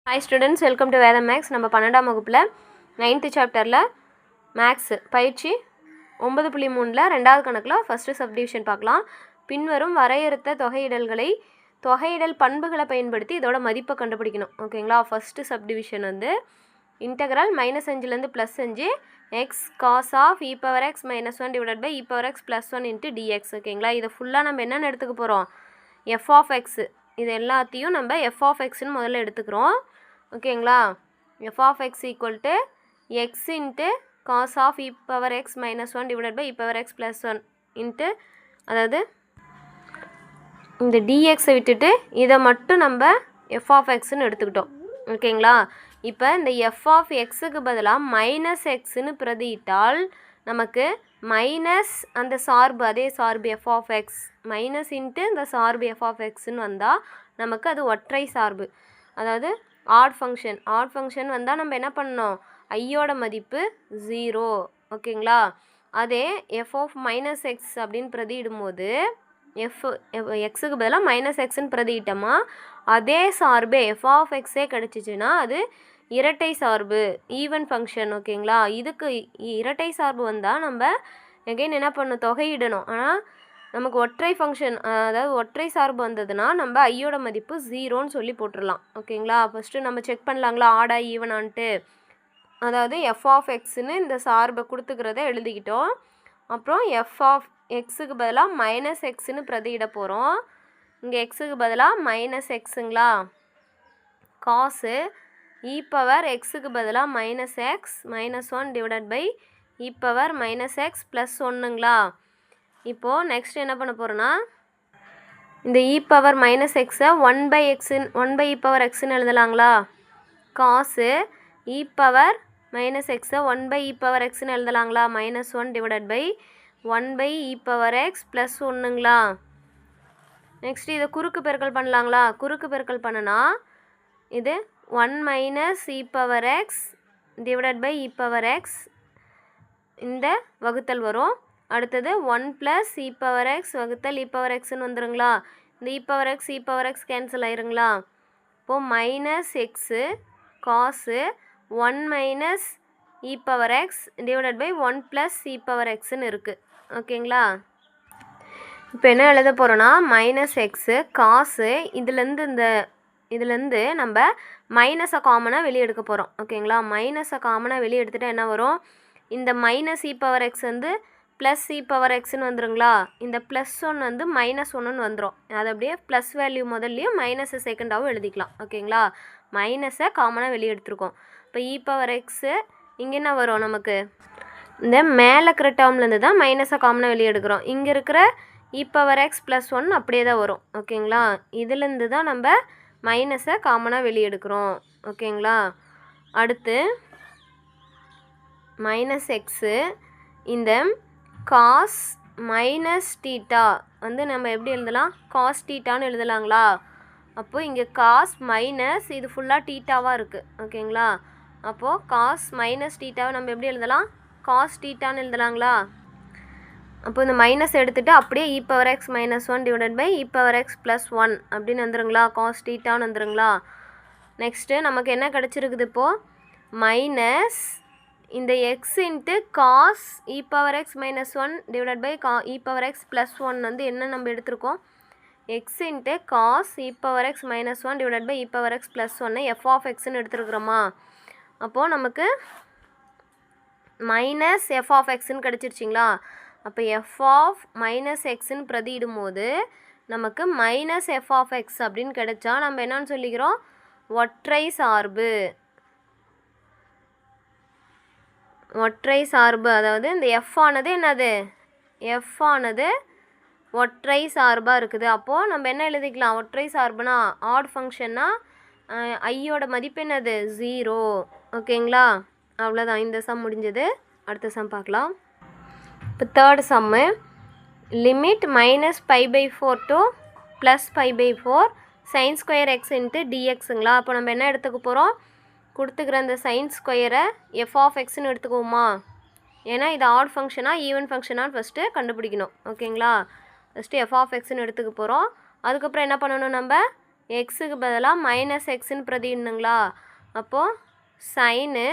Hi students, welcome to Vedam Max. நம்ம 12ஆம் வகுப்புல 9th சாப்டர்ல மேக்ஸ் பயிற்சி 9.3ல இரண்டாவது கணக்குல ஃபர்ஸ்ட் சப்டிவிஷன் பார்க்கலாம். பின்வரும் வரையறுத்த தொகையிடல்களை தொகையிடல் பண்புகளை பயன்படுத்தி இதோட மதிப்பை கண்டுபிடிக்கணும். ஓகேங்களா? ஃபர்ஸ்ட் சப்டிவிஷன் வந்து இன்டெக்ரல் -5 ல இருந்து +5 x cos of e power x minus 1 divided by e power x plus 1 into dx. ஓகேங்களா? இதை ஃபுல்லா நம்ம என்னன்னு எடுத்துக்க போறோம்? f of x. இது எல்லாத்தையும் நம்ம f of x ன்னு முதல்ல எடுத்துக்கிறோம். ஓகேங்களா? f of x equal to x into cos of e power x minus 1 divided by e power x plus 1 into அதாவது இந்த dx விட்டுட்டு இதை மட்டும் நம்ம f of x ன்னு எடுத்துக்கிட்டோம். ஓகேங்களா? இப்போ இந்த f of xக்கு பதிலாக மைனஸ் எக்ஸ்ன்னு பிரதியிட்டால் நமக்கு மைனஸ் அந்த சார்பு அதே சார்பு f of x minus into இந்த சார்பு f of xன்னு வந்தால் நமக்கு அது ஒற்றை சார்பு, அதாவது ஆட் ஃபங்க்ஷன் வந்தால் நம்ம என்ன பண்ணணும்? ஐயோட மதிப்பு 0. ஓகேங்களா? அதே f of minus x அப்படின்னு பிரதியிடும் போது எக்ஸுக்கு பதிலாக மைனஸ் எக்ஸ்ன்னு பிரதியிட்டோமா அதே சார்பே f of xே கிடச்சிச்சின்னா அது இரட்டை சார்பு, ஈவன் ஃபங்க்ஷன். ஓகேங்களா? இதுக்கு இரட்டை சார்பு வந்தால் நம்ம எகைன் என்ன பண்ணணும்? தொகையிடணும். ஆனால் நமக்கு ஒற்றை ஃபங்க்ஷன், அதாவது ஒற்றை சார்பு வந்ததுன்னா நம்ம ஐயோட மதிப்பு 0ன்னு சொல்லி போட்டுடலாம். ஓகேங்களா? ஃபஸ்ட்டு நம்ம செக் பண்ணலாங்களா ஆடா ஈவனான்ட்டு. அதாவது f of xன்னு இந்த சார்பை கொடுத்துக்கிறத எழுதிக்கிட்டோம். அப்புறம் f of xக்கு பதிலாக மைனஸ் எக்ஸ்ன்னு பிரதியிட போகிறோம். இங்கே எக்ஸுக்கு பதிலாக மைனஸ் எக்ஸுங்களா, காசு e பவர் எக்ஸுக்கு பதிலாக minus X minus 1 divided by e power minus X plus 1ங்களா. இப்போது நெக்ஸ்ட் என்ன பண்ண போகிறோன்னா இந்த e பவர் மைனஸ் எக்ஸை 1 பை e பவர் எக்ஸ்ன்னு எழுதலாங்களா. காசு e பவர் மைனஸ் எக்ஸை 1 பை e பவர் எக்ஸ்ன்னு எழுதலாங்களா. Minus 1 divided by 1 by e power X plus 1ங்களா. நெக்ஸ்ட் இதை குறுக்கு பெருக்கல் பண்ணலாங்களா. குறுக்கு பெருக்கல் பண்ணுனா இது 1 minus e power X divided by e power X இந்த வகுத்தல் வரும். அடுத்தது 1 ப்ளஸ் e பவர் எக்ஸ் வகுத்தல் e பவர் எக்ஸ்ன்னு வந்துருங்களா. இந்த e பவர் எக்ஸ் கேன்சல் ஆயிருங்களா. இப்போது minus X cos 1 minus e power X divided by 1 plus e power எக்ஸ்ன்னு இருக்குது. ஓகேங்களா? இப்போ என்ன எழுத போகிறோன்னா மைனஸ் எக்ஸு காசு இதுலேருந்து நம்ம மைனஸை காமனாக வெளியே எடுக்க போகிறோம். ஓகேங்களா? மைனஸை காமனாக வெளியே எடுத்துகிட்டா என்ன வரும்? இந்த மைனஸ் e பவர் எக்ஸ் வந்து ப்ளஸ் e பவர் எக்ஸ்ன்னு வந்துருங்களா. இந்த ப்ளஸ் 1 வந்து மைனஸ் 1ன்னு வந்துடும். அது அப்படியே ப்ளஸ் வேல்யூ முதல்லையும் மைனஸை செகண்டாகவும் எழுதிக்கலாம். ஓகேங்களா? மைனஸை காமனாக வெளியே எடுத்துருக்கோம். இப்போ e பவர் எக்ஸு இங்கே என்ன வரும்? நமக்கு இந்த மேலே இருக்கிற டேர்ம்லேருந்து தான் மைனஸை காமனாக வெளியே எடுக்கிறோம். இங்கே இருக்கிற e பவர் எக்ஸ் ப்ளஸ் 1 அப்படியே தான் வரும். ஓகேங்களா? இதுலேருந்து தான் நம்ம மைனஸை காமனாக வெளியே எடுக்கிறோம். ஓகேங்களா? அடுத்து மைனஸ் எக்ஸு இந்த காஸ் மைனஸ் டீட்டா வந்து நம்ம எப்படி எழுதலாம்? காஸ் டீட்டான்னு எழுதலாங்களா. அப்போது இங்கே காஸ் மைனஸ் இது ஃபுல்லாக டீட்டாவாக இருக்குது. ஓகேங்களா? அப்போது காஸ் மைனஸ் டீட்டாவை நம்ம எப்படி எழுதலாம்? காஸ் டீட்டான்னு எழுதலாங்களா. அப்போ இந்த மைனஸ் எடுத்துகிட்டு அப்படியே e power X minus 1 divided by e power X plus 1 அப்படின்னு வந்துருங்களா. காஸ் டீட்டான்னு வந்துருங்களா. நெக்ஸ்ட்டு நமக்கு என்ன கிடச்சிருக்குது இப்போது? மைனஸ் இந்த X into cos e power X minus 1 divided by e power X plus 1 வந்து என்ன நம்ம எடுத்திருக்கோம்? X into cos e power X minus 1 divided by e power X plus 1 f of எக்ஸ்ன்னு எடுத்துருக்குறோமா. அப்போது நமக்கு மைனஸ் f ஆஃப் எக்ஸ்ன்னு கிடச்சிருச்சிங்களா. அப்போ f ஆஃப் மைனஸ் எக்ஸ்ன்னு பிரதியிடும் போது நமக்கு மைனஸ் f ஆஃப் எக்ஸ் அப்படின்னு கிடைச்சா நம்ம என்னன்னு சொல்லிக்கிறோம்? ஒற்றை சார்பு. ஒற்றை சார்பு, அதாவது இந்த f ஆனது என்னது? f ஆனது ஒற்றை சார்பாக இருக்குது. அப்போது நம்ம என்ன எழுதிக்கலாம்? ஒற்றை சார்புனா ஆட் ஃபங்க்ஷன்னா ஐயோட மதிப்பு என்னது? 0. ஓகேங்களா? அவ்வளோதான், இந்த சம் முடிஞ்சது. அடுத்த சம் பார்க்கலாம். இப்போ third sum limit -π/4 to +π/4 sine square X into டிஎக்ஸுங்களா. அப்போ நம்ம என்ன எடுத்துக்க போகிறோம்? கொடுத்துக்கிற அந்த சைன் ஸ்கொயரை f ஆஃப் எக்ஸ்ன்னு எடுத்துக்குவோமா. ஏன்னா இது ஆட் ஃபங்க்ஷனாக ஈவன் ஃபங்க்ஷனாக ஃபஸ்ட்டு கண்டுபிடிக்கணும். ஓகேங்களா? ஃபஸ்ட்டு f ஆஃப் எக்ஸ்ன்னு எடுத்துக்க போகிறோம். அதுக்கப்புறம் என்ன பண்ணணும்? நம்ம எக்ஸுக்கு பதிலாக மைனஸ் எக்ஸ்ன்னு பிரதிடணுங்களா. அப்போது சைனு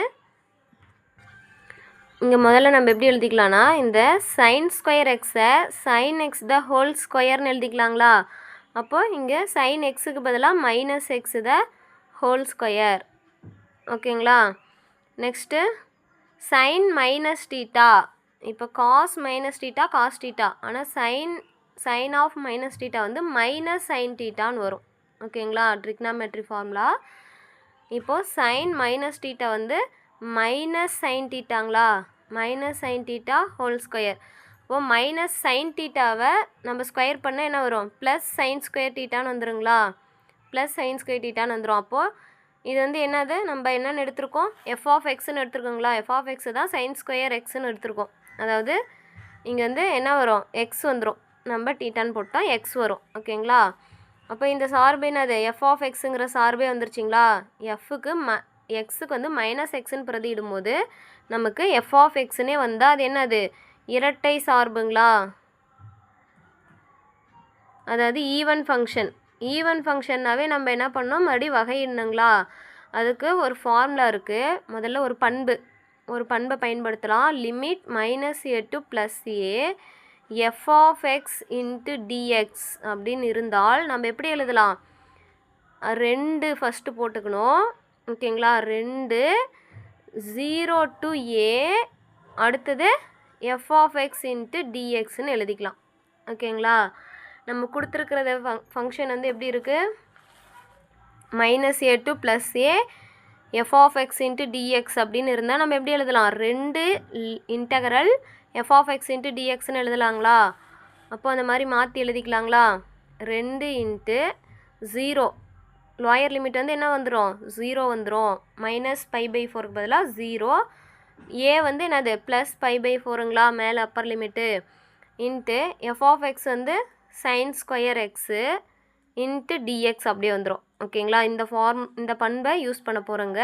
இங்கே முதல்ல நம்ம எப்படி எழுதிக்கலாம்னா இந்த சைன் ஸ்கொயர் எக்ஸை சைன் எக்ஸ் த ஹோல் ஸ்கொயர்னு எழுதிக்கலாங்களா. அப்போது இங்கே சைன் எக்ஸுக்கு பதிலாக minus X the whole square. ஓகேங்களா. Next sine minus theta. இப்போ cos minus theta cos theta, ஆனால் சைன் ஆஃப் மைனஸ் டீட்டா வந்து மைனஸ் சைன் டீட்டான்னு வரும். ஓகேங்களா. Trigonometry formula. இப்போது சைன் மைனஸ் டீட்டா வந்து மைனஸ் சைன் டீட்டாங்களா, minus sine theta whole square. இப்போது மைனஸ் சைன் டீட்டாவை நம்ம ஸ்கொயர் பண்ணால் என்ன வரும், ப்ளஸ் சைன் ஸ்கொயர் டீட்டான்னு வந்துடுங்களா. ப்ளஸ் சைன் ஸ்கொயர் டீட்டான்னு வந்துடும். அப்போது இது வந்து என்னது, நம்ம என்னென்னு எடுத்திருக்கோம், எஃப் ஆஃப் எக்ஸ்ன்னு எடுத்துருக்கோங்களா. எஃப் ஆஃப் எக்ஸு தான் சைன் ஸ்கொயர் எக்ஸ்ன்னு எடுத்திருக்கோம். அதாவது இங்கே வந்து என்ன வரும், எக்ஸ் வந்துடும். நம்ம டீட்டான்னு போட்டால் எக்ஸ் வரும். ஓகேங்களா. அப்போ இந்த சார்பு என்னது, எஃப் ஆஃப் எக்ஸுங்கிற சார்பே வந்துருச்சிங்களா. எக்ஸுக்கு வந்து மைனஸ் எக்ஸ்ன்னு பிரதியிடும்போது நமக்கு எஃப் ஆஃப் எக்ஸ்னே வந்தால் அது என்னது, இரட்டை சார்புங்களா. அதாவது ஈவன் ஃபங்க்ஷன். ஈவன் ஃபங்க்ஷன்னாவே நம்ம என்ன பண்ணோம், மறுபடியும் வகையிடணுங்களா. அதுக்கு ஒரு ஃபார்முலா இருக்குது. முதல்ல ஒரு பண்பை பயன்படுத்தலாம். Limit -a to +a F of X into dx அப்படின்னு இருந்தால் நம்ம எப்படி எழுதலாம், 2 ஃபஸ்ட்டு போட்டுக்கணும். ஓகேங்களா. 2 0 to a அடுத்தது எஃப் ஆஃப் எக்ஸ் இன்ட்டு டிஎக்ஸ்ன்னு எழுதிக்கலாம். ஓகேங்களா. நம்ம கொடுத்துருக்கிறது ஃபங்க்ஷன் வந்து எப்படி இருக்குது, -a to +a F of X into dx அப்படின்னு இருந்தால் நம்ம எப்படி எழுதலாம், 2 integral F of X into டிஎக்ஸ்ன்னு எழுதலாங்களா. அப்போ அந்த மாதிரி மாற்றி எழுதிக்கலாங்களா. 2 இன்ட்டு 0 லோயர் லிமிட் வந்து என்ன வந்துடும், 0 வந்துடும். -π/4க்கு பதிலாக 0. ஏ வந்து என்னது +π/4ங்களா மேலே upper limit. Into F of X வந்து sine square X into DX அப்படியே வந்துடும். ஓகேங்களா. இந்த பண்பை யூஸ் பண்ண போகிறோங்க.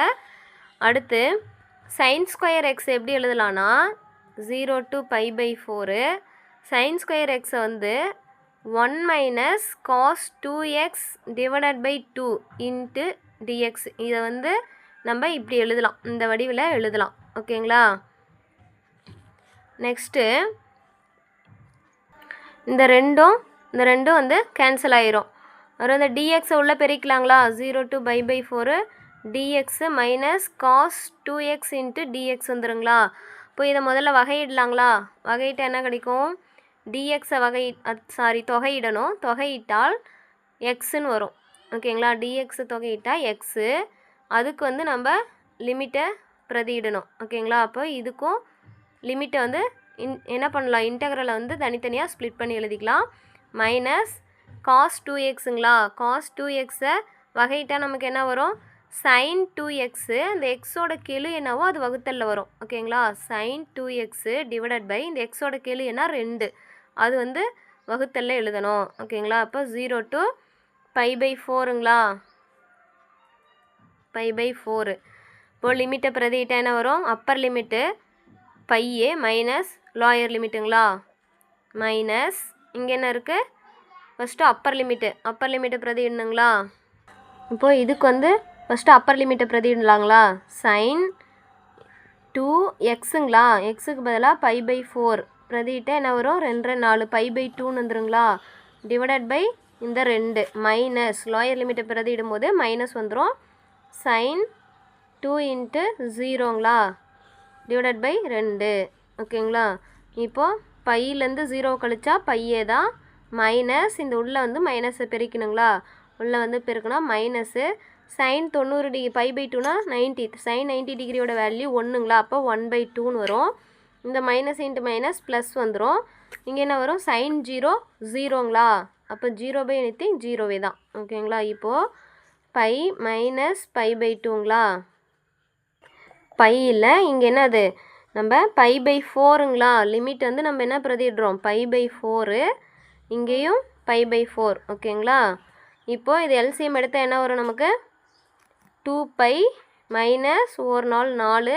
அடுத்து சைன் ஸ்கொயர் எக்ஸ் எப்படி எழுதலான்னா 0 to π/4 சைன் ஸ்கொயர் எக்ஸை வந்து 1 - cos 2x / 2 இன்ட்டு டிஎக்ஸ். இதை வந்து நம்ம இப்படி எழுதலாம், இந்த வடிவில் எழுதலாம். ஓகேங்களா. நெக்ஸ்ட்டு இந்த ரெண்டும் வந்து கேன்சல் ஆயிரும். அப்புறம் இந்த டிஎக்ஸை உள்ளே பெருக்கலாங்களா. 0 to π/4 DX -cos 2x into DX வந்துடுங்களா. இப்போ இதை முதல்ல வகையிடலாங்களா. வகையிட்ட என்ன கிடைக்கும், டிஎக்ஸை தொகையிடணும். தொகையிட்டால் எக்ஸுன்னு வரும். ஓகேங்களா. டிஎக்ஸு தொகையிட்டால் எக்ஸு. அதுக்கு வந்து நம்ம லிமிட்டை பிரதியிடணும். ஓகேங்களா. அப்போ இதுக்கும் லிமிட்டை வந்து என்ன பண்ணலாம், இன்டெக்ரலை வந்து தனித்தனியாக ஸ்ப்ளிட் பண்ணி எழுதிக்கலாம். -cos 2xங்களா. cos 2xை வகையிட்டால் நமக்கு என்ன வரும், sin 2x. அந்த எக்ஸோட கெழு என்னவோ அது வகுத்தலில் வரும். ஓகேங்களா. sin 2x / இந்த எக்ஸோட கெழு என்ன 2, அது வந்து வகுத்தலில் எழுதணும். ஓகேங்களா. அப்போ 0 to π/4ங்களா, π/4. இப்போது லிமிட்டை பிரதியிட்டால் என்ன வரும், upper limit πa minus lower லிமிட்டுங்களா, மைனஸ் இங்கே என்ன இருக்குது, ஃபஸ்ட்டு அப்பர் லிமிட்டை பிரதியிடணுங்களா. இப்போது இதுக்கு வந்து ஃபஸ்ட்டு அப்பர் லிமிட்டை பிரதியிடலாங்களா. சைன் 2xங்களா, எக்ஸுக்கு பதிலாக π/4 பிரதியிட்டால் என்ன வரும், 2 4 π/2ன்னு வந்துடுங்களா. / இந்த 2 மைனஸ் லோயர் லிமிட்டை பிரதியிடும் போது மைனஸ் வந்துடும். சைன் 2 இன்ட்டு 0ங்களா / 2. ஓகேங்களா. இப்போது பையிலேருந்து 0 கழிச்சா பையே தான், மைனஸ் இந்த உள்ளே வந்து மைனஸை பெருக்கணுங்களா. உள்ளே வந்து பெருக்கினா மைனஸு. சைன் 90 π/2னா 90, சைன் 90 டிகிரியோட வேல்யூ 1ங்களா. அப்போ 1/2ன்னு வரும். இந்த மைனஸ் இன்ட்டு மைனஸ் ப்ளஸ் வந்துடும். இங்கே என்ன வரும், சைன் 0 0ங்களா. அப்போ 0/anything 0வே தான். ஓகேங்களா. இப்போது பை மைனஸ் π/2ங்களா. பையில் இங்கே என்னது, நம்ம π/4ங்களா. லிமிட் வந்து நம்ம என்ன பிரதிடுறோம், π/4. இங்கேயும் π/4. ஓகேங்களா. இப்போது இது எல்சிஎம் எடுத்தால் என்ன வரும் நமக்கு, 2π மைனஸ் 1 4 4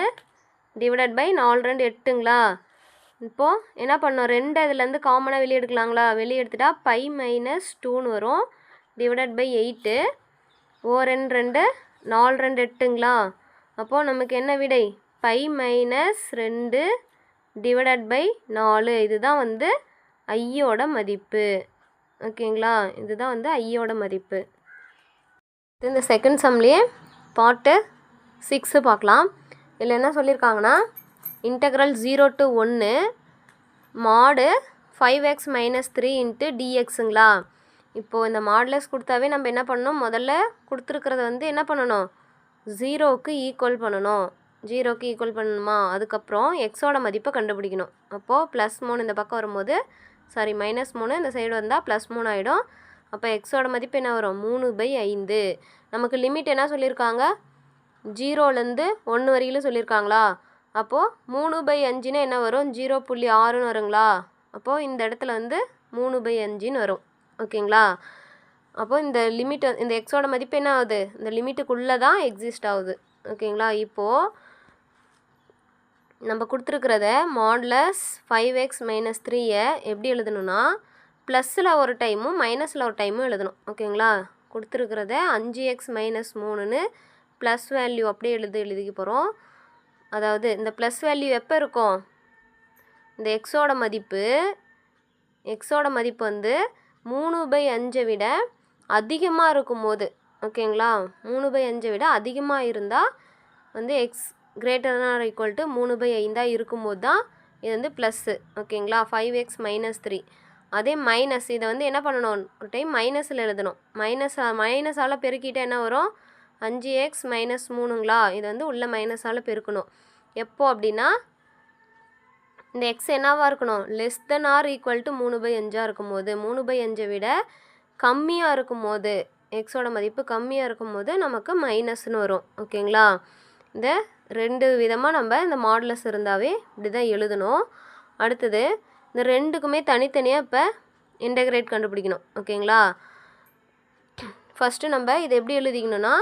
/ 4 2 8ங்களா. இப்போது என்ன பண்ணோம், 2 இதுலேருந்து காமனாக வெளியே எடுக்கலாங்களா. வெளியே எடுத்துட்டா π - 2ன்னு வரும் / 8. ஓரெண்டு 2 4 2 8ங்களா? அப்போது நமக்கு என்ன விடை? Pi minus 2 divided by 4. இதுதான் வந்து ஐயோட மதிப்பு. ஓகேங்களா? இதுதான் வந்து ஐயோட மதிப்பு. இந்த செகண்ட் சம்லேயே பார்ட்டு 6 பார்க்கலாம். இதில் என்ன சொல்லியிருக்காங்கன்னா இன்டெக்ரல் 0 to 1 மாடு 5x மைனஸ் 3 இன்ட்டு டிஎக்ஸுங்களா? இப்போது இந்த மாடுலஸ் கொடுத்தாவே நம்ம என்ன பண்ணணும்? முதல்ல கொடுத்துருக்கிறத வந்து என்ன பண்ணணும்? 0க்கு ஈக்குவல் பண்ணணும். 0க்கு ஈக்குவல் பண்ணணுமா? அதுக்கப்புறம் எக்ஸோட மதிப்பை கண்டுபிடிக்கணும். அப்போது +3 இந்த பக்கம் வரும்போது -3 இந்த சைடு வந்தால் +3 ஆகிடும். அப்போ எக்ஸோட மதிப்பு என்ன வரும்? 3/5. நமக்கு லிமிட் என்ன சொல்லியிருக்காங்க? 0லேருந்து 1 வரையிலும் சொல்லியிருக்காங்களா? அப்போது 3/5ன்னா என்ன வரும்? 0.6ன்னு வருங்களா? அப்போது இந்த இடத்துல வந்து 3/5ன்னு வரும். ஓகேங்களா? அப்போது இந்த லிமிட் இந்த எக்ஸோட மதிப்பு என்ன ஆகுது? இந்த லிமிட்டுக்குள்ளே தான் எக்ஸிஸ்ட் ஆகுது. ஓகேங்களா? இப்போது நம்ம கொடுத்துருக்கிறத மாடுலஸ் 5x மைனஸ் 3யை எப்படி எழுதணும்னா ப்ளஸில் ஒரு டைமும் மைனஸில் ஒரு டைமும் எழுதணும். ஓகேங்களா? கொடுத்துருக்கிறத 5x மைனஸ் 3ன்னு ப்ளஸ் வேல்யூ அப்படியே எழுதிக்க போகிறோம். அதாவது இந்த ப்ளஸ் வேல்யூ எப்போ இருக்கும்? இந்த எக்ஸோட மதிப்பு வந்து 3/5 விட அதிகமாக இருக்கும்போது, ஓகேங்களா? 3/5 விட அதிகமாக இருந்தால் வந்து x greater than or equal to 3/5 இருக்கும்போது தான் இது வந்து ப்ளஸ்ஸு. ஓகேங்களா? 5x minus 3. அதே மைனஸ் இதை வந்து என்ன பண்ணணும்? ஒரு டைம் மைனஸில் எழுதணும். மைனஸால் பெருக்கிட்டே என்ன வரும்? 5x minus 3ங்களா? இதை வந்து உள்ள மைனஸால் பெருக்கணும். எப்போ அப்படின்னா இந்த எக்ஸ் என்னவாக இருக்கணும்? Less than or equal to 3/5 இருக்கும்போது, 3/5 விட கம்மியாக இருக்கும்போது, எக்ஸோட மதிப்பு கம்மியாக இருக்கும்போது நமக்கு மைனஸ்னு வரும். ஓகேங்களா? இந்த 2 விதமாக நம்ம இந்த மாடுலஸ் இருந்தாவே இப்படி தான் எழுதணும். அடுத்தது இந்த 2க்குமே தனித்தனியாக இப்போ இன்டெகிரேட் கண்டுபிடிக்கணும். ஓகேங்களா? ஃபஸ்ட்டு நம்ம இதை எப்படி எழுதிக்கணும்னா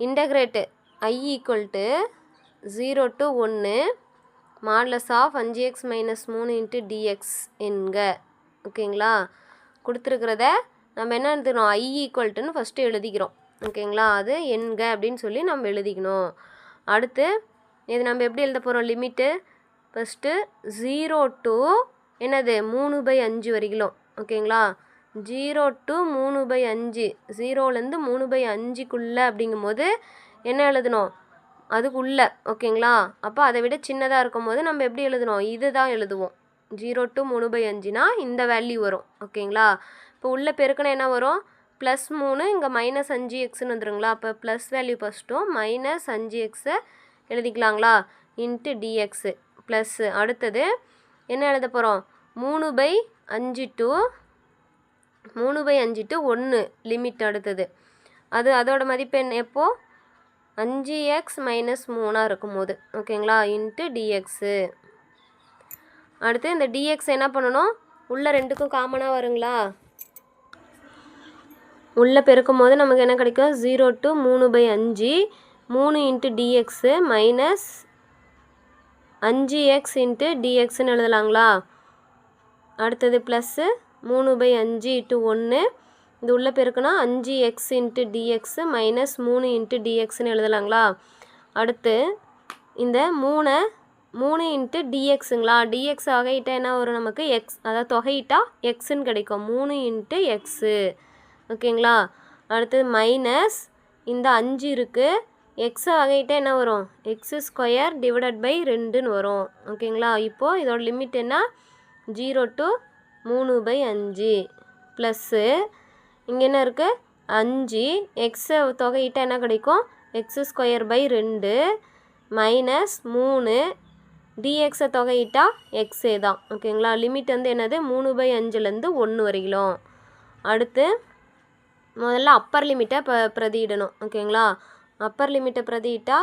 integrate I equal to 0 to 1 modulus of 5x minus 3 into dx என்க. ஓகேங்களா? கொடுத்துருக்கிறத நம்ம என்ன எழுதணும்? I ஈக்குவல்ட்டுன்னு ஃபஸ்ட்டு எழுதிக்கிறோம். ஓகேங்களா? அது என்க அப்படின்னு சொல்லி நம்ம எழுதிக்கணும். அடுத்து இது நம்ம எப்படி எழுத போகிறோம்? லிமிட்டு ஃபஸ்ட்டு 0 to என்னது? 3/5 வரைக்கும். ஓகேங்களா? 0 to 3/5, 0லேருந்து 3/5க்குள்ளே அப்படிங்கும்போது என்ன எழுதணும்? அதுக்குள்ளே. ஓகேங்களா? அப்போ அதை விட சின்னதாக இருக்கும்போது நம்ம எப்படி எழுதணும்? இது தான் எழுதுவோம். 0 to 3/5னா இந்த வேல்யூ வரும். ஓகேங்களா? இப்போ உள்ளே பெருக்கினா என்ன வரும்? +3 இங்கே -5xன்னு வந்துருங்களா? அப்போ ப்ளஸ் வேல்யூ ஃபஸ்ட்டும் -5xை எழுதிக்கலாங்களா? Into DX plus. அடுத்தது என்ன எழுத போகிறோம்? 3/5 to 1 லிமிட். அடுத்தது அதோட மதிப்பு என்ன? எப்போது 5x மைனஸ் 3 இருக்கும்போது. ஓகேங்களா? Into dx. அடுத்து இந்த டிஎக்ஸ் என்ன பண்ணணும்? உள்ள 2க்கும் காமனாக வருங்களா? உள்ளே பெருக்கும் போது நமக்கு என்ன கிடைக்கும்? 0 to 3/5 3 into DX minus 5x into டிஎக்ஸ்ன்னு எழுதலாங்களா? அடுத்தது ப்ளஸ்ஸு 3/5 to 1 இது உள்ளே பெருக்குனா 5x into DX minus 3 into டிஎக்ஸ்ன்னு எழுதலாங்களா? அடுத்து இந்த 3 இன்ட்டு டிஎக்ஸுங்களா? டிஎக்ஸ் வகையிட்டா என்ன வரும் நமக்கு? எக்ஸ், அதாவது தொகையிட்டா எக்ஸுன்னு கிடைக்கும். 3 இன்ட்டு எக்ஸு. ஓகேங்களா? அடுத்தது மைனஸ் இந்த 5 இருக்குது. எக்ஸை வகையிட்டா என்ன வரும்? x² டிவைடட் பை 2ன்னு வரும். ஓகேங்களா? இப்போது இதோட லிமிட் என்ன? 0 to 3/5 ப்ளஸ்ஸு இங்கே என்ன இருக்குது? 5 எக்ஸை தொகையிட்டா என்ன கிடைக்கும்? x² பை 2 மைனஸ் 3 டிஎக்ஸை தொகையிட்டா எக்ஸே தான். ஓகேங்களா? லிமிட் வந்து என்னது? 3/5லேருந்து 1 வரைக்கும். அடுத்து முதல்ல அப்பர் லிமிட்டை பிரதியிடணும். ஓகேங்களா? அப்பர் லிமிட்டை பிரதியிட்டா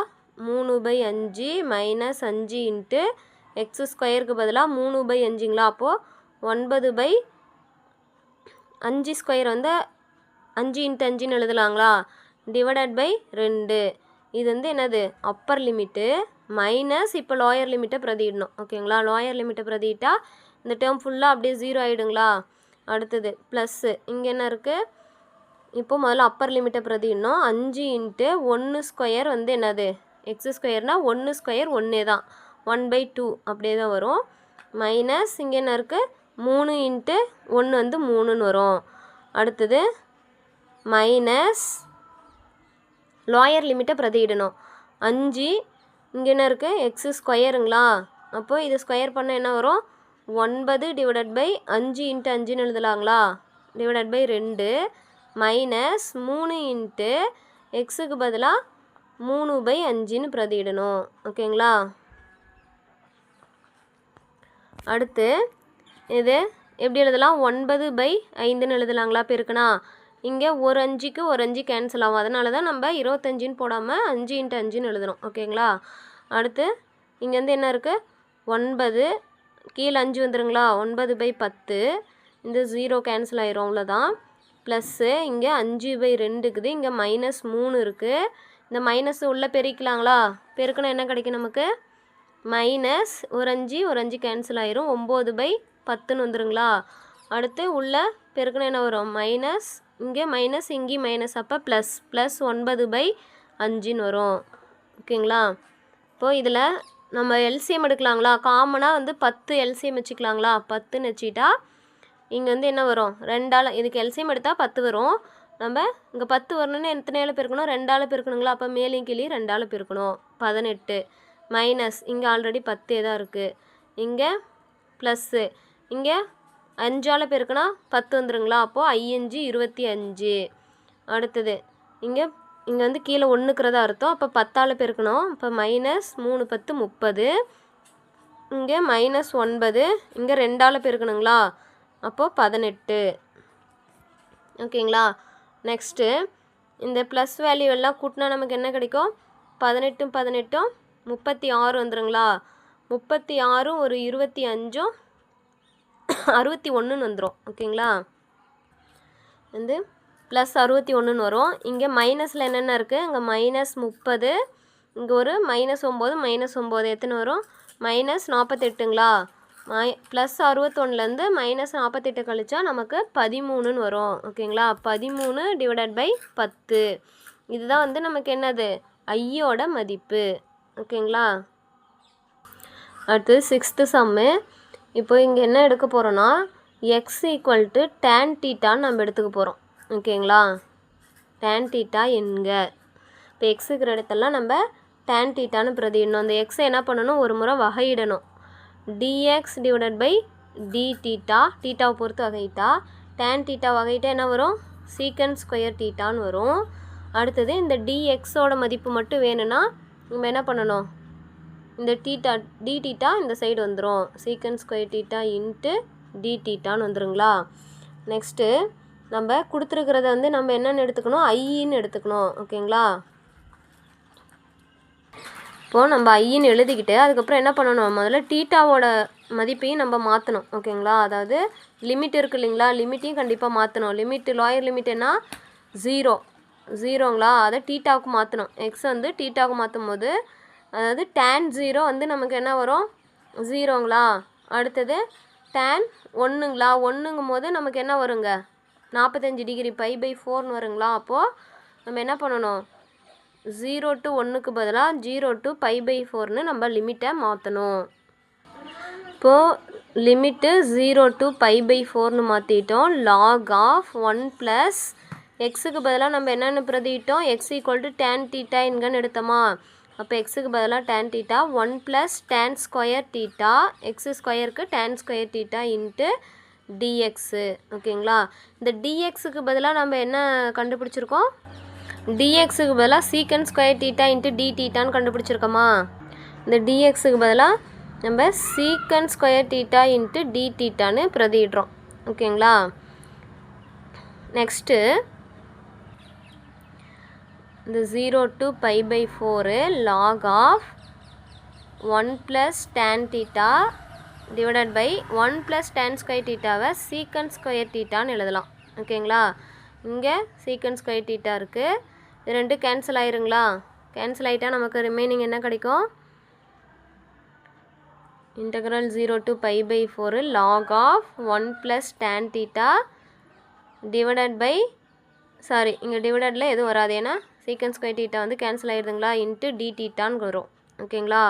3/5 மைனஸ் 5 இன்ட்டு x² பதிலாக 3/5ங்களா? அப்போது 9/5² வந்து 5 இன்ட்டு 5ன்னு எழுதலாங்களா? Divided by 2. இது வந்து என்னது? அப்பர் லிமிட்டு மைனஸ் இப்போ லோயர் லிமிட்டை பிரதியிடணும். ஓகேங்களா? லோயர் லிமிட்டை பிரதியிட்டா இந்த டேர்ம் ஃபுல்லாக அப்படியே 0 ஆகிடுங்களா? அடுத்தது ப்ளஸ்ஸு இங்கே என்ன இருக்குது? இப்போ முதல்ல அப்பர் லிமிட்டை பிரதிடணும். 5 இன்ட்டு 1 ஸ்கொயர் வந்து என்னது எக்ஸ் ஸ்கொயர்னால் 1 ஸ்கொயர் 1 தான் 1/2 அப்படியே தான் வரும். மைனஸ் இங்கே என்ன இருக்குது 3 இன்ட்டு 1 வந்து 3ன்னு வரும். அடுத்தது மைனஸ் லோயர் லிமிட்டை பிரதியிடணும். 5 இங்கே என்ன இருக்குது எக்ஸ் ஸ்கொயருங்களா, அப்போது இது ஸ்கொயர் பண்ண என்ன வரும் 9 டிவைடட் பை 5 இன்ட்டு 5ன்னு எழுதலாங்களா, டிவைடட் பை 2 மைனஸ் 3 இன்ட்டு எக்ஸுக்கு பதிலாக 3/5ன்னு பிரதியிடணும். ஓகேங்களா. அடுத்து இது எப்படி எழுதலாம் 9/5ன்னு எழுதலாங்களா பெருக்குனா. இங்கே ஒரு 5க்கு ஒரு 5 கேன்சல் ஆகும், அதனால தான் நம்ம 25ன்னு போடாமல் 5 இன்ட்டு 5ன்னு எழுதுகிறோம். ஓகேங்களா. அடுத்து இங்கேருந்து என்ன இருக்குது 9 கீழே 5 வந்துருங்களா 9/10 இந்த 0 கேன்சல் ஆயிரும் அவ்வளோதான். ப்ளஸ்ஸு இங்கே 5/2 இருக்குது, இங்கே -3 இருக்குது. இந்த மைனஸ் உள்ளே பெருக்கலாங்களா, பெருக்குனா என்ன கிடைக்கும் நமக்கு மைனஸ் ஒரு 5 கேன்சல் ஆயிரும் 9/10ன்னு வந்துருங்களா. அடுத்து உள்ளே பெருக்குனா என்ன வரும் மைனஸ், இங்கே மைனஸ் இங்கேயும் மைனஸ், அப்போ ப்ளஸ் 9/5ன்னு வரும். ஓகேங்களா. இப்போது இதில் நம்ம எல்சிஎம் எடுக்கலாங்களா, காமனாக வந்து 10 எல்சிஎம் வச்சுக்கலாங்களா. 10ன்னு வச்சுக்கிட்டா இங்கே வந்து என்ன வரும் 2ஆல், இதுக்கு எல்சிஎம் எடுத்தால் 10 வரும். நம்ம இங்கே 10 வரணுன்னு எத்தனையால் பெருக்கணும் 2ஆல் பெருக்கணுங்களா, அப்போ மேலேயும் கீழே 2ஆல் பெருக்கணும் 18 மைனஸ் இங்கே ஆல்ரெடி 10 தான் இருக்குது, இங்கே ப்ளஸ்ஸு இங்கே 5ஆல் பெருக்கினா 10 வந்துருங்களா, அப்போது 5 25. அடுத்தது இங்கே வந்து கீழே 1க்குறதா அர்த்தம், அப்போ 10ஆல் பெருக்கணும், இப்போ -3 10 30, இங்கே -9 இங்கே 2ஆல் பெருக்கணுங்களா, அப்போது 18. ஓகேங்களா. நெக்ஸ்ட்டு இந்த ப்ளஸ் வேல்யூ எல்லாம் கூட்டினா நமக்கு என்ன கிடைக்கும் 18 18 36 வந்துருங்களா. 36 ஒரு 25 61ன்னு வந்துடும். ஓகேங்களா. வந்து ப்ளஸ் 61ன்னு வரும். இங்கே மைனஸில் என்னென்ன இருக்குது, இங்கே -30, இங்கே ஒரு -9 எத்தனை வரும் -48ங்களா. ப்ளஸ் 61லேருந்து -48 கழிச்சா நமக்கு 13ன்னு வரும். ஓகேங்களா. 13 டிவைடட் பை 10 இதுதான் வந்து நமக்கு என்னது ஐயோட மதிப்பு. ஓகேங்களா. அடுத்து 6th சம்மு. இப்போ இங்கே என்ன எடுக்க போகிறோன்னா எக்ஸ் ஈக்குவல் டு டேன் தீட்டான்னு நம்ம எடுத்துக்க போகிறோம். ஓகேங்களா. டேன் தீட்டா என்க. இப்போ எக்ஸுக்கிற இடத்தெல்லாம் நம்ம டேன் தீட்டான்னு பிரதிடணும். அந்த எக்ஸை என்ன பண்ணணும் ஒரு முறை வகையிடணும். dx divided by d theta, தீட்டாவை பொறுத்து வகையிட்டா, டேன் தீட்டா வகையிட்டா என்ன வரும் சீக்கண்ட் ஸ்கொயர் தீட்டான்னு வரும். அடுத்தது இந்த dxோட மதிப்பு மட்டும் வேணும்னா நம்ம என்ன பண்ணணும், இந்த தீட்டா டி தீட்டா இந்த சைடு வந்துடும், secant square theta into D தீட்டான்னு வந்துருங்களா. நெக்ஸ்ட்டு நம்ம கொடுத்துருக்கிறத வந்து நம்ம என்னென்னு எடுத்துக்கணும் ஐன்னு எடுத்துக்கணும். ஓகேங்களா. இப்போது நம்ம ஐன்னு எழுதிக்கிட்டு அதுக்கப்புறம் என்ன பண்ணணும் முதல்ல தீட்டாவோட மதிப்பையும் நம்ம மாற்றணும். ஓகேங்களா. அதாவது லிமிட் இருக்குது இல்லைங்களா, லிமிட்டையும் கண்டிப்பாக மாற்றணும். லிமிட்டு லோயர் லிமிட் என்ன 0ங்களா, அதை தீட்டாவுக்கு மாற்றணும். எக்ஸ் வந்து தீட்டாவுக்கு மாற்றும் போது அதாவது tan 0 வந்து நமக்கு என்ன வரும் 0ங்களா. அடுத்தது tan 1ங்களா, 1ங்கும் போது நமக்கு என்ன வருங்க 45 டிகிரி π/4ன்னு வருங்களா. அப்போது நம்ம என்ன பண்ணணும் 0 to 1க்கு பதிலாக 0 to π/4ன்னு நம்ம லிமிட்டை மாற்றணும். இப்போது லிமிட்டு 0 to π/4ன்னு மாற்றிட்டோம். log ஆஃப் 1 ப்ளஸ் எக்ஸுக்கு பதிலாக நம்ம என்னென்னு பிரதிட்டோம் எக்ஸ் ஈக்குவல் டு டேன் தீட்டா என்கன்னு எடுத்தோமா. அப்போ எக்ஸுக்கு பதிலாக tan theta 1 plus tan square theta X ஸ்கொயருக்கு tan square theta into DX. ஓகேங்களா. இந்த டிஎக்ஸுக்கு பதிலாக நம்ம என்ன கண்டுபிடிச்சிருக்கோம், டிஎக்ஸுக்கு பதிலாக secant square theta into D தீட்டான்னு கண்டுபிடிச்சிருக்கோமா. இந்த டிஎக்ஸுக்கு பதிலாக நம்ம secant square theta into D தீட்டான்னு பிரதிடுறோம். ஓகேங்களா. நெக்ஸ்ட்டு இந்த 0 to π/4 log of 1 plus tan theta divided by 1 plus tan square தீட்டாவை சீக்கண்ட் ஸ்கொயர் தீட்டான்னு எழுதலாம். ஓகேங்களா. இங்கே சீக்கண்ட் ஸ்கொயர் தீட்டா இருக்குது, இது ரெண்டு கேன்சல் ஆயிருங்களா. கேன்சல் ஆகிட்டா நமக்கு ரிமைனிங் என்ன கிடைக்கும் integral 0 to π/4 log of 1 plus tan theta divided by sorry இங்கே டிவைடடில் எதுவும் வராது, ஏன்னா சீக்கன் ஸ்கொயர் தீட்டா வந்து கேன்சல் ஆகிடுதுங்களா, இன்ட்டு டி தீட்டான்னு வரும். ஓகேங்களா.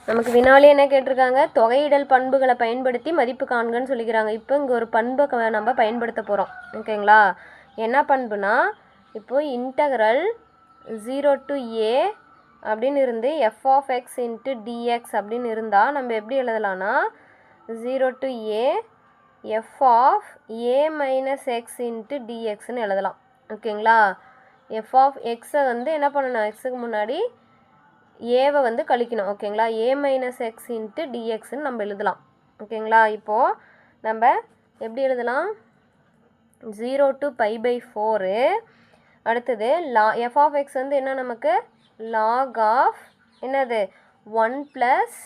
நமக்கு வினாலே என்ன கேட்டிருக்காங்க, தொகையிடல் பண்புகளை பயன்படுத்தி மதிப்பு காண்கன்னு சொல்லிக்கிறாங்க. இப்போ இங்கே ஒரு பண்பை நம்ம பயன்படுத்த போகிறோம். ஓகேங்களா. என்ன பண்புனா, இப்போது இன்டகரல் 0 to a அப்படின்னு இருந்து f of x into dx அப்படின்னு இருந்தால் நம்ம எப்படி எழுதலாம்னா 0 to a f of a minus x into dxன்னு எழுதலாம். ஓகேங்களா. f of x-ஐ வந்து என்ன பண்ணணும், எக்ஸுக்கு முன்னாடி ஏவை வந்து கழிக்கணும். ஓகேங்களா. a மைனஸ் எக்ஸ் இன்ட்டு டிஎக்ஸ்ன்னு நம்ம எழுதலாம். ஓகேங்களா. இப்போது நம்ம எப்படி எழுதலாம், 0 to π/4. அடுத்தது எஃப் ஆஃப் எக்ஸ் வந்து என்ன, நமக்கு லாக் ஆஃப் என்னது 1 +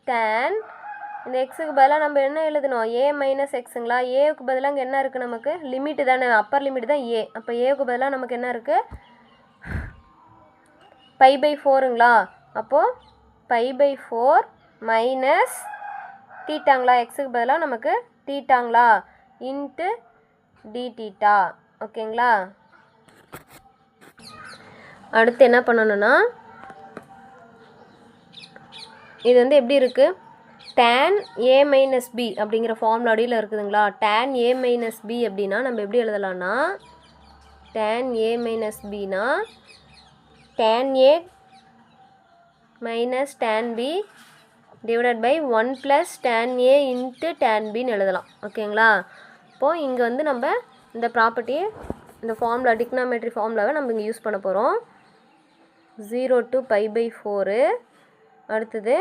tan. இந்த எக்ஸுக்கு பதிலாக நம்ம என்ன எழுதணும், a மைனஸ் எக்ஸுங்களா. ஏவுக்கு பதிலாக அங்கே என்ன இருக்குது, நமக்கு லிமிட்டு தானே, அப்பர் லிமிட் தான் a. அப்போ ஏவுக்கு பதிலாக நமக்கு என்ன இருக்குது, π/4ங்களா. அப்போது π/4 மைனஸ் தீட்டாங்களா, எக்ஸுக்கு பதிலாக நமக்கு தீட்டாங்களா, இன்ட்டு டி தீட்டா. ஓகேங்களா. அடுத்து என்ன பண்ணணும்னா, இது வந்து எப்படி இருக்குது, tan a மைனஸ் பி அப்படிங்கிற ஃபார்முலா அடியில் இருக்குதுங்களா. tan a மைனஸ் பி அப்படின்னா நம்ம எப்படி எழுதலாம்னா, tan a minus Bina tan a minus tan b divided by 1 plus tan a into tan bன்னு எழுதலாம். ஓகேங்களா. இப்போது இங்கே வந்து நம்ம இந்த ப்ராப்பர்ட்டியை, இந்த ஃபார்முலா டிக்னாமெட்ரி ஃபார்முலாவை நம்ம இங்கே யூஸ் பண்ண போகிறோம். 0 to π/4. அடுத்தது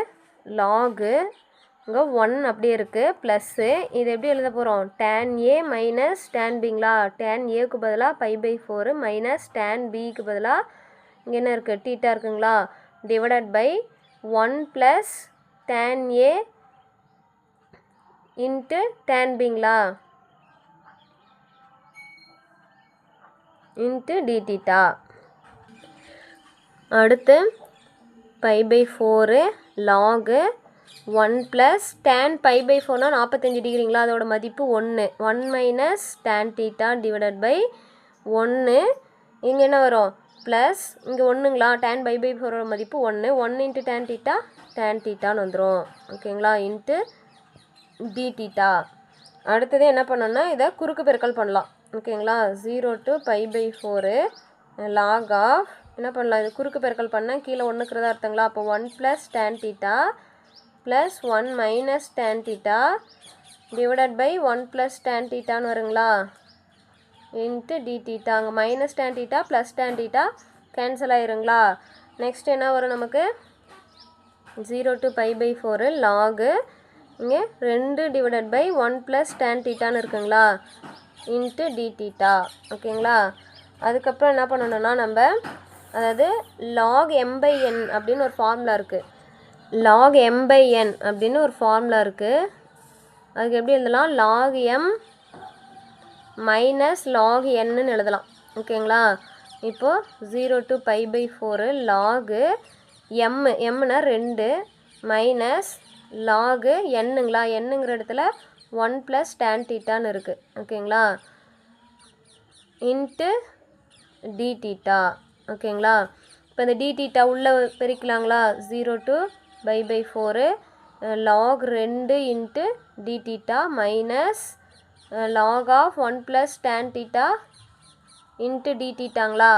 லாகு இங்கே 1 அப்படியே இருக்குது, ப்ளஸ்ஸு இது எப்படி எழுத போகிறோம், tan a minus tan bங்களா. tan aக்கு பதிலாக π/4 மைனஸ் tan bக்கு பதிலாக இங்கே என்ன இருக்குது, தீட்டா இருக்குங்களா, டிவைடட் பை 1 + tan a இன்ட்டு tan bங்களா, இன்ட்டு டி தீட்டா. அடுத்து π/4 லாகு 1 + tan π/4னா 45 டிகிரிங்களா, அதோட மதிப்பு 1. 1 minus tan theta divided by 1. இங்கே என்ன வரும், ப்ளஸ் இங்கே 1ங்களா, tan π/4ஓட மதிப்பு 1. 1 இன்ட்டு tan தீட்டா tan தீட்டான்னு வந்துடும். ஓகேங்களா. Into D theta. அடுத்தது என்ன பண்ணோன்னா, இதை குறுக்கு பெருக்கல் பண்ணலாம். ஓகேங்களா. 0 to π/4 லாக் ஆஃப் என்ன பண்ணலாம், இது குறுக்கு பெருக்கல் பண்ணால் கீழே 1க்குறதா அர்த்தங்களா. அப்போ 1 + tan theta plus 1 minus tan theta divided by 1 + tan தீட்டான்னு வருங்களா, இன்ட்டு டி தீட்டா. அங்கே minus tan theta plus tan theta cancel ஆயிருங்களா. நெக்ஸ்ட் என்ன வரும் நமக்கு, 0 to π/4 லாகு இங்கே 2 டிவைடட் பை 1 + tan தீட்டான்னு இருக்குங்களா, இன்ட்டு டி தீட்டா. ஓகேங்களா. அதுக்கப்புறம் என்ன பண்ணணும்னா நம்ம, அதாவது லாக் m/n அப்படின்னு ஒரு ஃபார்முலா இருக்குது. லாக் m/n அப்படின்னு ஒரு ஃபார்முலா இருக்குது. அதுக்கு எப்படி எழுதலாம், லாக் m மைனஸ் லாக் nன்னு எழுதலாம். ஓகேங்களா. இப்போது 0 to π/4 லாகு mனா 2 மைனஸ் லாகு nங்களா, nங்கிற இடத்துல 1 + tan தீட்டான்னு இருக்குது. ஓகேங்களா. Into D theta. ஓகேங்களா. இப்போ இந்த டி தீட்டா உள்ளே பெருக்கலாங்களா, 0 to π/4 log 2 into D theta minus log of 1 + tan theta into d தீட்டாங்களா.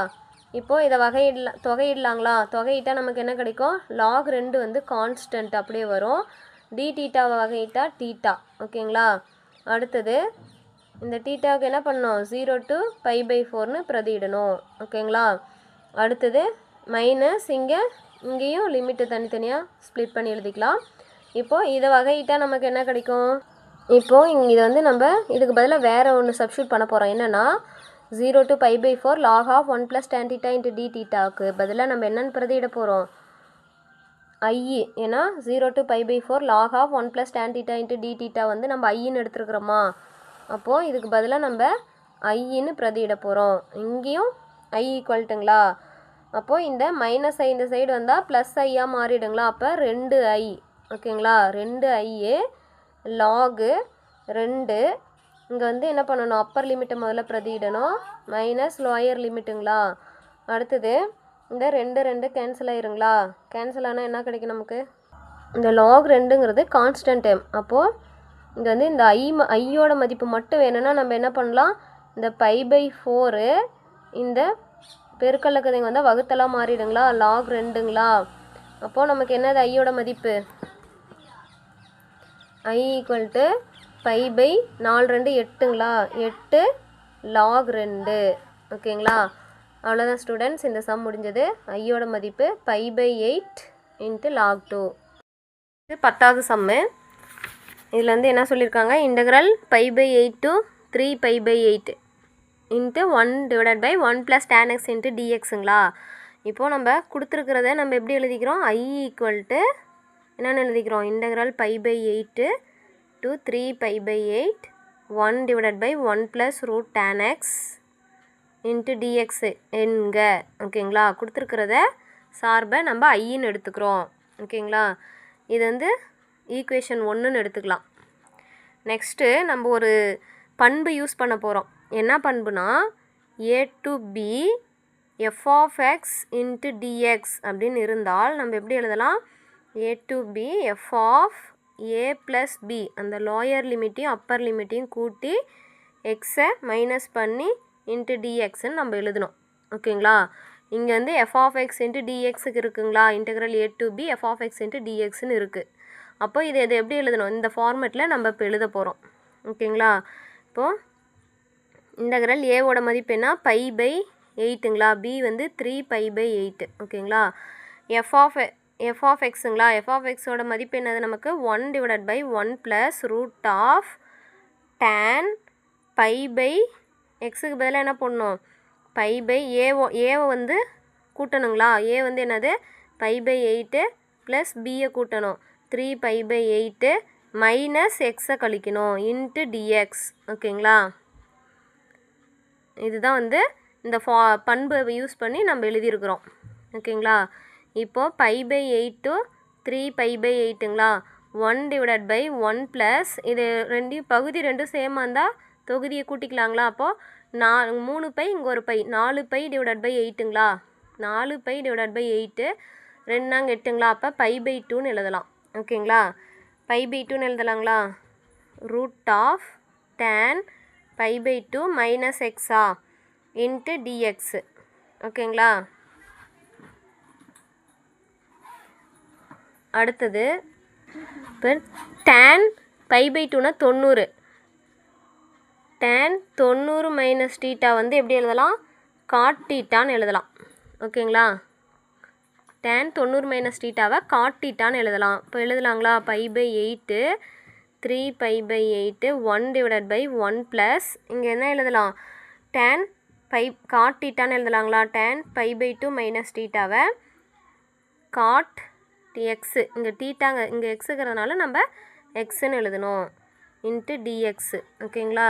இப்போது இதை தொகையிடலாங்களா, தொகையிட்டால் நமக்கு என்ன கிடைக்கும், லாக் 2 வந்து கான்ஸ்டன்ட் அப்படியே வரும், டி தீட்டாவை வகையிட்டா தீட்டா. ஓகேங்களா. அடுத்தது இந்த தீட்டாவுக்கு என்ன பண்ணணும், 0 to π/4ன்னு பிரதியிடணும். ஓகேங்களா. அடுத்தது மைனஸ் இங்கேயும் லிமிட்டு தனித்தனியாக ஸ்ப்ளிட் பண்ணி எழுதிக்கலாம். இப்போது இதை வகையிட்டால் நமக்கு என்ன கிடைக்கும், இப்போது இது வந்து நம்ம இதுக்கு பதிலாக வேறு ஒன்று சப்ஸ்டியூட் பண்ண போகிறோம். என்னென்னா 0 to π/4 log of 1 + tan theta into d தீட்டாவுக்கு பதிலாக நம்ம என்னென்னு பிரதியிட போகிறோம், ஐ. ஏன்னா 0 to π/4 log of 1 + tan theta into D theta வந்து நம்ம ஐன்னு எடுத்துருக்குறோமா. அப்போது இதுக்கு பதிலாக நம்ம ஐன்னு பிரதியிட போகிறோம். இங்கேயும் ஐ ஈக்குவல்ட்டுங்களா. அப்போது இந்த மைனஸ் ஐ இந்த சைடு வந்தால் ப்ளஸ் ஐயாக மாறிடுங்களா. அப்போ 2i. ஓகேங்களா. 2i லாகு 2 இங்கே வந்து என்ன பண்ணணும், அப்பர் லிமிட்டை முதல்ல பிரதியிடணும், மைனஸ் லோயர் லிமிட்டுங்களா. அடுத்தது இந்த 2 கேன்சல் ஆயிருங்களா. கேன்சல் ஆனால் என்ன கிடைக்கும் நமக்கு, இந்த log 2ங்கிறது கான்ஸ்டன்ட் டைம். அப்போது இங்கே வந்து இந்த ஐயோட மதிப்பு மட்டும் வேணும்னா நம்ம என்ன பண்ணலாம், இந்த π/4 இந்த பெருக்கலக்கதைங்க வந்து வகுத்தலாம் மாறிடுங்களா, log 2ங்களா. அப்போது நமக்கு என்னது ஐயோட மதிப்பு, I = π/4 2 8ங்களா, 8 log 2. ஓகேங்களா. அவ்வளோதான் ஸ்டூடெண்ட்ஸ், இந்த சம் முடிஞ்சது. ஐயோட மதிப்பு π/8 × log 2. இது 10வது சம்மு. இதில் வந்து என்ன சொல்லியிருக்காங்க, இன்டெக்ரல் π/8 to 3π/8 × 1/1 + tan x × dxங்களா. இப்போது நம்ம கொடுத்துருக்கிறத நம்ம எப்படி எழுதிக்கிறோம், I = என்னென்னு எழுதிக்கிறோம், integral π/8 to 3π/8 1/1 + tan x × dx என்க. ஓகேங்களா. கொடுத்துருக்கிறத சார்பை நம்ம ஐன்னு எடுத்துக்கிறோம். ஓகேங்களா. இது வந்து ஈக்குவேஷன் 1ன்னு எடுத்துக்கலாம். நெக்ஸ்ட்டு நம்ம ஒரு பண்பு யூஸ் பண்ண போகிறோம். என்ன பண்புனா, a to b f of x × dx அப்படின்னு இருந்தால் நம்ம எப்படி எழுதலாம், a to b f of a + b, அந்த லோயர் லிமிட்டையும் அப்பர் லிமிட்டையும் கூட்டி எக்ஸை மைனஸ் பண்ணி இன்ட்டு டிஎக்ஸ்ன்னு நம்ம எழுதணும். ஓகேங்களா. இங்கே வந்து f of x × dxக்கு இருக்குங்களா, integral a to b f of x × dxன்னு இருக்குது. அப்போ இது எப்படி எழுதணும், இந்த ஃபார்மேட்டில் நம்ம இப்போ எழுத போகிறோம். ஓகேங்களா. இப்போது இன்டெக்ரல் ஏவோட மதிப்பு என்ன, π/8ங்களா, b வந்து 3π/8. ஓகேங்களா. f of xங்களா, f of xோட மதிப்பு என்னது நமக்கு, 1/1 + tan π/xக்கு பதிலாக என்ன பண்ணணும், π/a வந்து கூட்டணுங்களா. a வந்து என்னது, π/8 + b கூட்டணும், 3π/8 மைனஸ் எக்ஸை கழிக்கணும் இன்ட்டு dx. ஓகேங்களா. இதுதான் வந்து இந்த பண்பை யூஸ் பண்ணி நம்ம எழுதியிருக்கிறோம். ஓகேங்களா. இப்போது π/8 to 3π/8ங்களா, 1/1 + இது பகுதி ரெண்டும் சேமாக இருந்தால் தொகுதியை கூட்டிக்கலாங்களா. அப்போது 3π இங்கே ஒரு பை, 4π/8ங்களா, 4π/8 2 8ங்களா. அப்போ π/2ன்னு எழுதலாம். ஓகேங்களா. π/2ன்னு எழுதலாங்களா, √tan π/2 மைனஸ் எக்ஸா இன்ட்டு டிஎக்ஸு. ஓகேங்களா. அடுத்தது இப்போ tan π/2னா 90, tan 90 - θ வந்து எப்படி எழுதலாம், cot θன்னு எழுதலாம். ஓகேங்களா. tan 90 - θவை cot θன்னு எழுதலாம். இப்போ எழுதலாங்களா, π/8 3π/8 1/1 + இங்கே என்ன எழுதலாம், tan cot θன்னு எழுதலாங்களா, tan π/2 - θவை cot x, இங்கே தீட்டாங்க இங்கே எக்ஸுங்கிறதுனால நம்ம எக்ஸுன்னு எழுதணும் இன்ட்டு டிஎக்ஸு. ஓகேங்களா.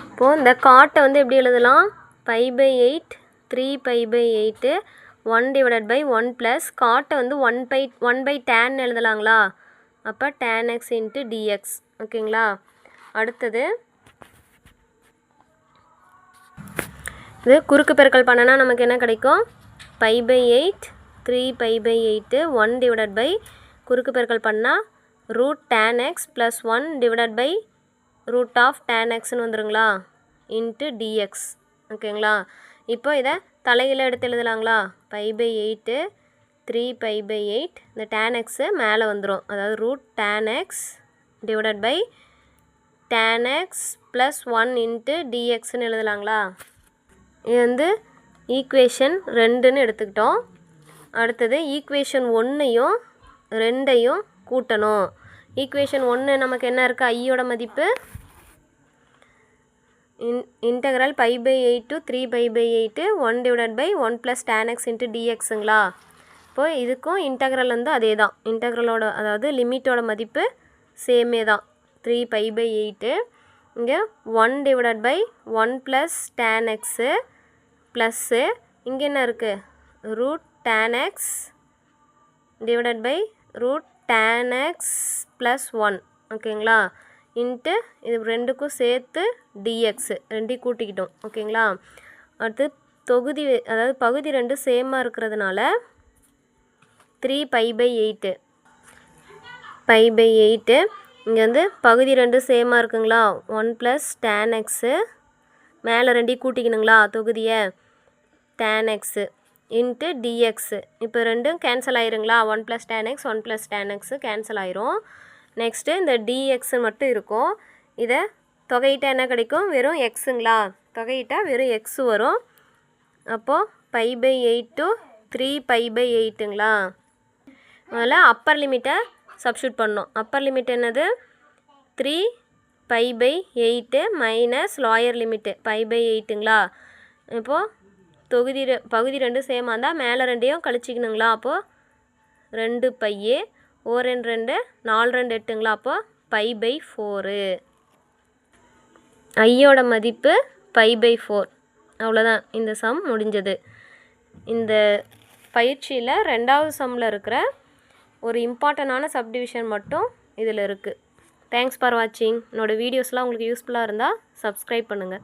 இப்போது இந்த காட்டை வந்து எப்படி எழுதலாம், π/8 3π/8 1/1 + காட்டை வந்து 1/tan எழுதலாங்களா. அப்போ tan x இன்ட்டு டிஎக்ஸ். ஓகேங்களா. அடுத்தது இது குறுக்கு பெருக்கல் பண்ணனா நமக்கு என்ன கிடைக்கும், π/8 3π/8 1/ குறுக்கு பெருக்கல் பண்ணால் √tan x + 1/√tan xன்னு வந்துருங்களா இன்ட்டு டிஎக்ஸ். ஓகேங்களா. இப்போ இதை தலையில் எடுத்து எழுதலாங்களா, π/8 3π/8 இந்த tan x மேலே வந்துடும், அதாவது √tan x /tan x + 1 into டிஎக்ஸ்ன்னு எழுதலாங்களா. இது வந்து ஈக்குவேஷன் 2ன்னு எடுத்துக்கிட்டோம். அடுத்தது ஈக்குவேஷன் 1ஐயும் 2ஐயும் கூட்டணும். ஈக்குவேஷன் 1 நமக்கு என்ன இருக்குது, ஐயோட மதிப்பு இன்டெக்ரல் π/8 to 3π/8 1/1 + tan x × dxங்களா. இப்போது இதுக்கும் இன்டெக்ரல் வந்து அதே தான், இன்டெக்ரலோட அதாவது லிமிட்டோட மதிப்பு சேமே தான் 3π/8. இங்கே 1/1 + tan x ப்ளஸ்ஸு இங்கே என்ன இருக்குது, √tan x /√tan x + 1. ஓகேங்களா. இன்ட்டு இது ரெண்டுக்கும் சேர்த்து டிஎக்ஸு ரெண்டையும் கூட்டிக்கிட்டோம். ஓகேங்களா? அடுத்து தொகுதி அதாவது பகுதி 2 சேமாக இருக்கிறதுனால 3π/8 π/8 இங்கே வந்து பகுதி 2 சேமாக இருக்குங்களா 1 + tan x மேலே ரெண்டையும் கூட்டிக்கணுங்களா தொகுதியை tan x இன்ட்டு டிஎக்ஸு. இப்போ ரெண்டும் கேன்சல் ஆயிருங்களா 1 + tan x 1 + tan x cancel ஆயிரும். நெக்ஸ்ட்டு இந்த டிஎக்ஸு மட்டும் இருக்கும். இதை தொகையிட்டால் என்ன கிடைக்கும்? வெறும் எக்ஸுங்களா தொகையிட்டால் வெறும் எக்ஸு வரும். அப்போது π/8 to 3π/8ங்களா. அதில் அப்பர் லிமிட்டை சப்ஸ்டியூட் பண்ணோம். அப்பர் லிமிட் என்னது 3π/8 மைனஸ் லோயர் லிமிட்டு π/8ங்களா. இப்போது பகுதி 2 சேமாக இருந்தால் மேலே ரெண்டையும் கழிச்சிக்கணுங்களா. அப்போது 2π ஓர் 2 4 2 8ங்களா. அப்போது π/4 ஐயோட மதிப்பு π/4. அவ்வளோதான், இந்த சம் முடிஞ்சது. இந்த பயிற்சியில் 2வது சம்மில் இருக்கிற ஒரு இம்பார்ட்டண்டான சப்டிவிஷன் மட்டும் இதில் இருக்குது. தேங்க்ஸ் ஃபார் வாட்சிங். என்னோடய வீடியோஸ்லாம் உங்களுக்கு யூஸ்ஃபுல்லாக இருந்தால் சப்ஸ்கிரைப் பண்ணுங்கள்.